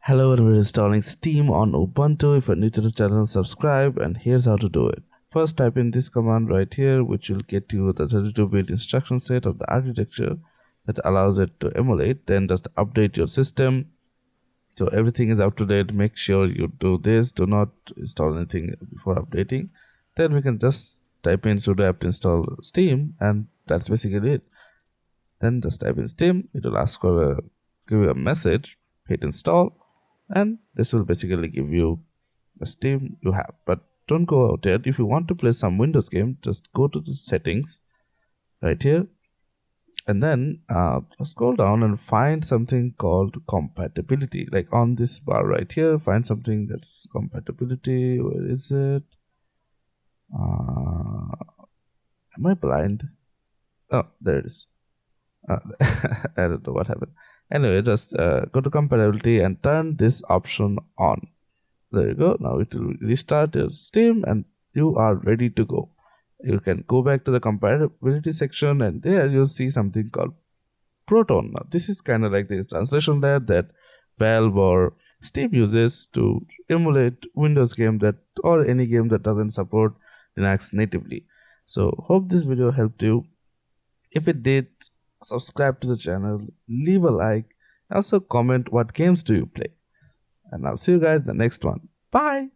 Hello and we're installing Steam on Ubuntu. If you're new to the channel, subscribe, and here's how to do it. First, type in this command right here, which will get you the 32-bit instruction set of the architecture that allows it to emulate. Then just update your system so everything is up to date. Make sure you do this. Do not install anything before updating. Then we can just type in sudo apt-install Steam, and that's basically it. Then just type in Steam. It will ask for give you a message. Hit install. And this will basically give you the Steam you have. But don't go out there. If you want to play some Windows game, just go to the settings right here, and then scroll down and find something called compatibility. Like on this bar right here, find something that's compatibility. Where is it? Am I blind? Oh, there it is. I don't know what happened. Anyway, just go to compatibility and turn this option on. There you go. Now it will restart your Steam and you are ready to go. You can go back to the compatibility section, and there you'll see something called Proton. Now this is kind of like the translation layer that Valve or Steam uses to emulate Windows game or any game that doesn't support Linux natively. So hope this video helped you. If it did, subscribe to the channel, leave a like, also comment what games do you play. And I'll see you guys in the next one. Bye.